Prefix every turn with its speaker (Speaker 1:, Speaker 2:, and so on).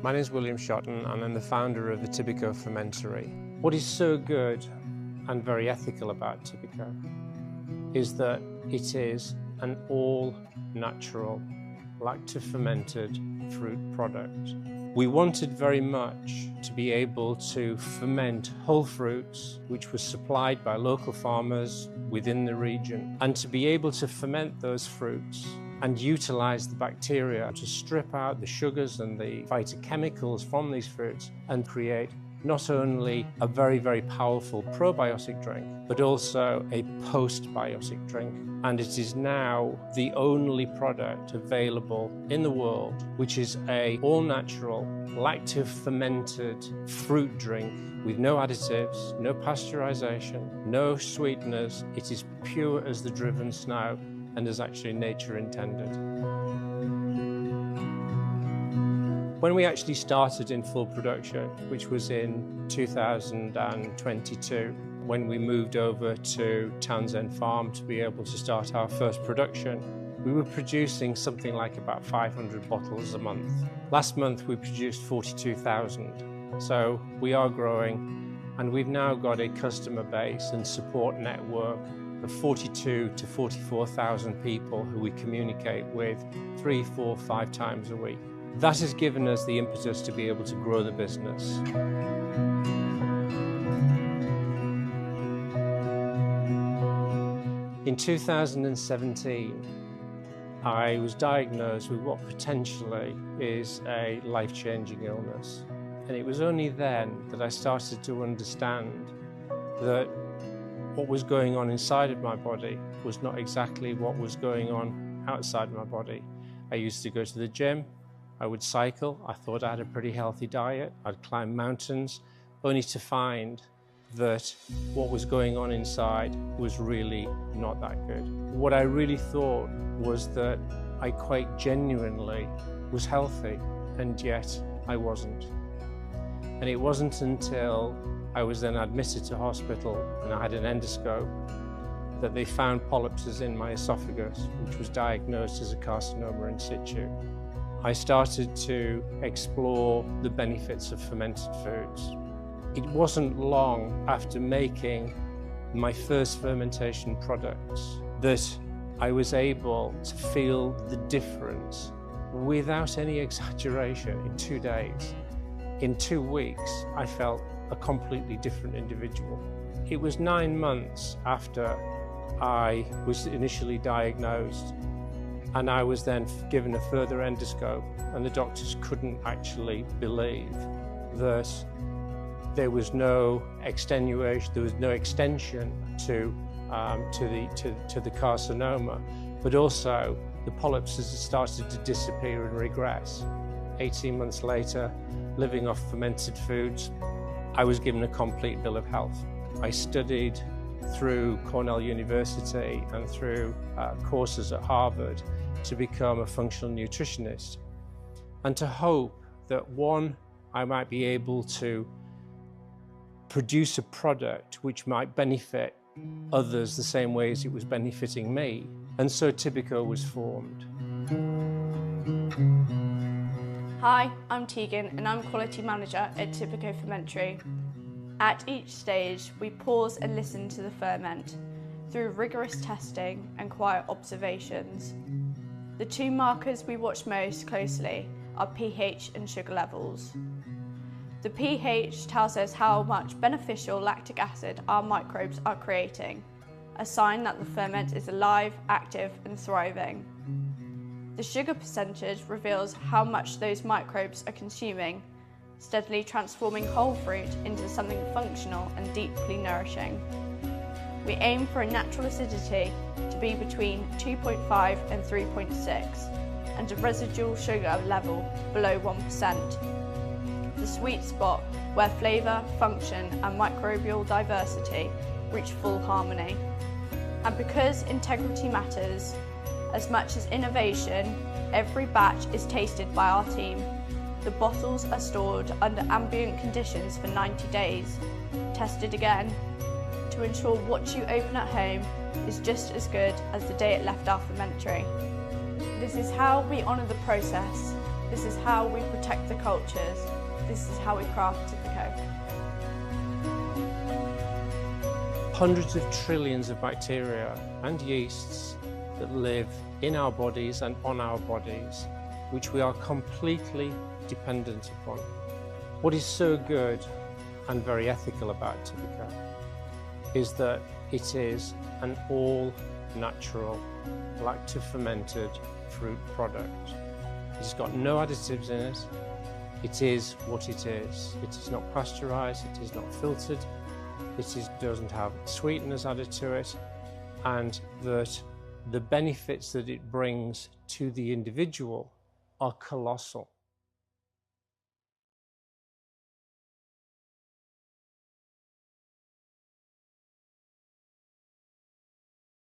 Speaker 1: My name is William Shotton and I'm the founder of the Tibico Fermentary. What is so good and very ethical about Tibico is that it is an all-natural, lacto-fermented fruit product. We wanted very much to be able to ferment whole fruits which were supplied by local farmers within the region, and to be able to ferment those fruits and utilize the bacteria to strip out the sugars and the phytochemicals from these fruits and create not only a very, very powerful probiotic drink, but also a postbiotic drink. And it is now the only product available in the world which is a all-natural, lacto-fermented fruit drink with no additives, no pasteurization, no sweeteners. It is pure as the driven snow and as actually nature intended. When we actually started in full production, which was in 2022, when we moved over to Townsend Farm to be able to start our first production, we were producing something like about 500 bottles a month. Last month we produced 42,000. So we are growing, and we've now got a customer base and support network of 42 to 44,000 people who we communicate with 3, 4, 5 times a week. That has given us the impetus to be able to grow the business. In 2017, I was diagnosed with what potentially is a life-changing illness. And it was only then that I started to understand that what was going on inside of my body was not exactly what was going on outside of my body. I used to go to the gym, I would cycle, I thought I had a pretty healthy diet, I'd climb mountains, only to find that what was going on inside was really not that good. What I really thought was that I quite genuinely was healthy, and yet I wasn't. And it wasn't until I was then admitted to hospital and I had an endoscope that they found polyps in my esophagus, which was diagnosed as a carcinoma in situ. I started to explore the benefits of fermented foods. It wasn't long after making my first fermentation products that I was able to feel the difference without any exaggeration in 2 days. In 2 weeks, I felt a completely different individual. It was 9 months after I was initially diagnosed, and I was then given a further endoscope, and the doctors couldn't actually believe that there was no extenuation, there was no extension to the carcinoma, but also the polyps had started to disappear and regress. 18 months later, living off fermented foods, I was given a complete bill of health. I studied through Cornell University and through courses at Harvard to become a functional nutritionist, and to hope that, one, I might be able to produce a product which might benefit others the same way as it was benefiting me. And so Tibico was formed.
Speaker 2: Hi, I'm Tegan and I'm Quality Manager at Tibico Fermentary. At each stage, we pause and listen to the ferment through rigorous testing and quiet observations. The 2 markers we watch most closely are pH and sugar levels. The pH tells us how much beneficial lactic acid our microbes are creating, a sign that the ferment is alive, active and thriving. The sugar percentage reveals how much those microbes are consuming, steadily transforming whole fruit into something functional and deeply nourishing. We aim for a natural acidity to be between 2.5 and 3.6 and a residual sugar level below 1%. The sweet spot where flavour, function and microbial diversity reach full harmony. And because integrity matters as much as innovation, every batch is tasted by our team. The bottles are stored under ambient conditions for 90 days, tested again, to ensure what you open at home is just as good as the day it left our fermentary. This is how we honour the process This is how we protect the cultures. This is how we craft Tibico.
Speaker 1: Hundreds of trillions of bacteria and yeasts that live in our bodies and on our bodies, which we are completely dependent upon. What is so good and very ethical about Tibico is that it is an all-natural, lacto-fermented fruit product. It's got no additives in it. It is what it is. It is not pasteurized, it is not filtered, doesn't have sweeteners added to it, and that the benefits that it brings to the individual are colossal.